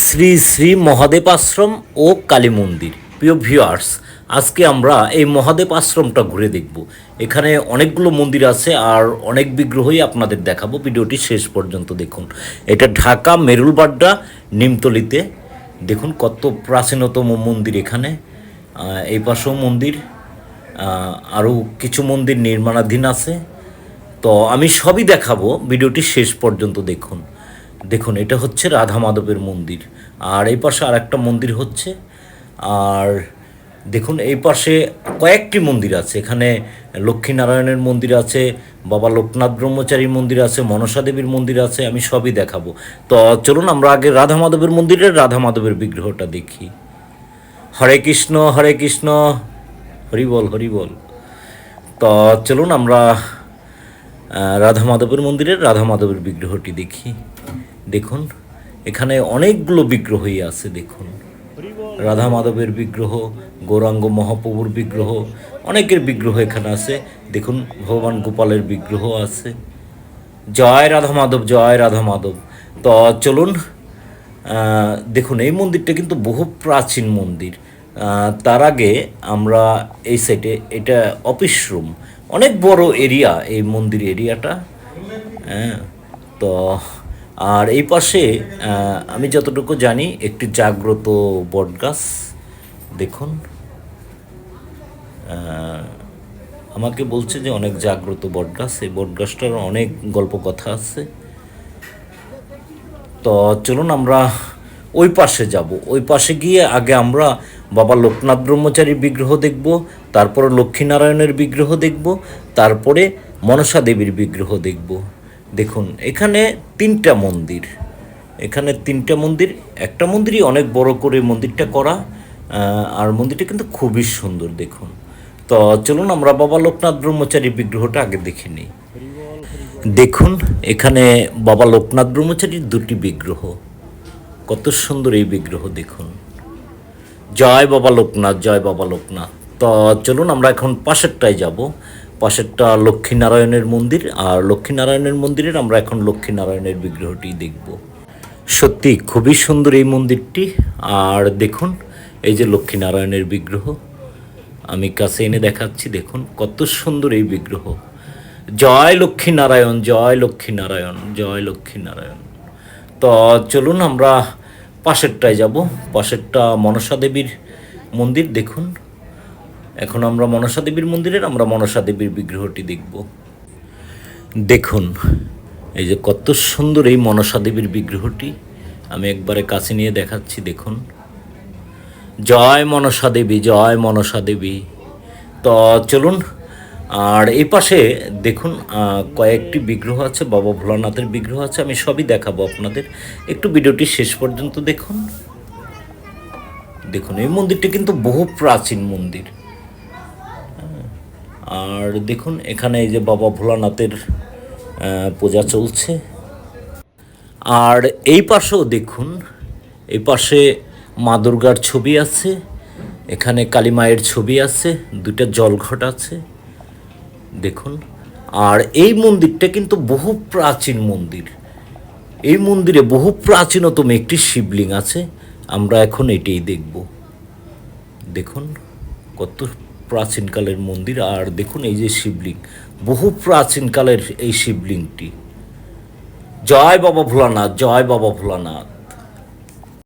শ্রী শ্রী মহাদেব আশ্রম ও কালী মন্দির। প্রিয় ভিউয়ার্স, আজকে আমরা এই মহাদেব আশ্রমটা ঘুরে দেখব। এখানে অনেকগুলো মন্দির আছে আর অনেক বিগ্রহই আপনাদের দেখাবো। ভিডিওটি শেষ পর্যন্ত দেখুন। এটা ঢাকা মেরুলবাড্ডা নিমতলিতে। দেখুন কত প্রাচীনতম মন্দির এখানে। এই পাশেও মন্দির, আরও কিছু মন্দির নির্মাণাধীন আছে। তো আমি সবই দেখাবো, ভিডিওটি শেষ পর্যন্ত দেখুন। দেখুন এটা হচ্ছে রাধা মাধবের মন্দির, আর এই পাশে আর একটা মন্দির হচ্ছে। আর দেখুন এই পাশে কয়েকটি মন্দির আছে। এখানে লক্ষ্মীনারায়ণের মন্দির আছে, বাবা লোকনাথ ব্রহ্মচারীর মন্দির আছে, মনসা দেবীর মন্দির আছে। আমি সবই দেখাবো। তো চলুন আমরা আগে রাধা মাধবের মন্দিরের রাধা মাধবের বিগ্রহটা দেখি। হরে কৃষ্ণ হরে কৃষ্ণ, হরি বল হরি বল। তো চলুন আমরা রাধা মাধবের মন্দিরের রাধা মাধবের বিগ্রহটি দেখি। দেখুন এখানে অনেকগুলো বিগ্রহই আছে। দেখুন রাধা মাধবের বিগ্রহ, গৌরাঙ্গ মহাপ্রভুর বিগ্রহ, অনেকের বিগ্রহ এখানে আছে। দেখুন ভগবান গোপালের বিগ্রহ আছে। জয় রাধা মাধব, জয় রাধা মাধব। তো চলুন দেখুন এই মন্দিরটা কিন্তু বহু প্রাচীন মন্দির। তার আগে আমরা এই সাইডে, এটা অফিস রুম, অনেক বড় এরিয়া এই মন্দির এরিয়াটা। হ্যাঁ, তো আর এই পাশে আমি যতটুকু জানি একটি জাগ্রত বটগাছ। দেখুন আমাকে বলছে যে অনেক জাগ্রত বটগাছ। এই বটগাছটার অনেক গল্প কথা আছে। তো চলুন আমরা ওই পাশে যাব। ওই পাশে গিয়ে আগে আমরা বাবা লোকনাথ ব্রহ্মচারীর বিগ্রহ দেখব, তারপরে লক্ষ্মীনারায়ণের বিগ্রহ দেখব, তারপরে মনসা দেবীর বিগ্রহ দেখব। দেখুন এখানে তিনটা মন্দির, এখানে তিনটা মন্দির। একটা মন্দিরই অনেক বড় করে মন্দিরটা করা, আর মন্দিরটা কিন্তু খুবই সুন্দর। দেখুন তো চলুন আমরা বাবা লোকনাথ ব্রহ্মচারীর বিগ্রহটা আগে দেখে নিই। দেখুন এখানে বাবা লোকনাথ ব্রহ্মচারীর দুটি বিগ্রহ, কত সুন্দর এই বিগ্রহ। দেখুন জয় বাবা লোকনাথ, জয় বাবা লোকনাথ। তো চলুন আমরা এখন পাশেরটায় যাব। পাশেরটা লক্ষ্মীনারায়ণের মন্দির, আর লক্ষ্মীনারায়ণের মন্দিরের আমরা এখন লক্ষ্মীনারায়ণের বিগ্রহটি দেখব। সত্যি খুবই সুন্দর এই মন্দিরটি। আর দেখুন এই যে লক্ষ্মীনারায়ণের বিগ্রহ, আমি কাছে এনে দেখাচ্ছি। দেখুন কত সুন্দর এই বিগ্রহ। জয় লক্ষ্মীনারায়ণ, জয় লক্ষ্মীনারায়ণ, জয় লক্ষ্মীনারায়ণ। তো চলুন আমরা পাশেরটায় যাব। পাশেরটা মনসা দেবীর মন্দির। দেখুন এখন আমরা মনসা দেবীর মন্দিরের আমরা মনসা দেবীর বিগ্রহটি দেখব। দেখুন এই যে কত সুন্দর এই মনসা দেবীর বিগ্রহটি, আমি একবারে কাছে নিয়ে দেখাচ্ছি। দেখুন জয় মনসা দেবী, জয় মনসা দেবী। তো চলুন আর এই পাশে দেখুন কয়েকটি বিগ্রহ আছে, বাবা ভোলানাথের বিগ্রহ আছে। আমি সবই দেখাবো আপনাদের, একটু ভিডিওটি শেষ পর্যন্ত দেখুন। দেখুন এই মন্দিরটি কিন্তু বহু প্রাচীন মন্দির। আর দেখুন এখানে এই যে বাবা ভোলানাথের পূজা চলছে। আর এই পাশেও দেখুন, এই পাশে মা দুর্গার ছবি আছে, এখানে কালী মায়ের ছবি আছে, দুইটা জলঘট আছে। দেখুন আর এই মন্দিরটা কিন্তু বহু প্রাচীন মন্দির। এই মন্দিরে বহু প্রাচীনতম একটি শিবলিঙ্গ আছে, আমরা এখন এটাই দেখব। দেখুন কত প্রাচীনকালের মন্দির। আর দেখুন এই যে শিবলিঙ্গ, বহু প্রাচীনকালের এই শিবলিঙ্গটি। জয় বাবা ভোলানাথ, জয় বাবা ভোলানাথ।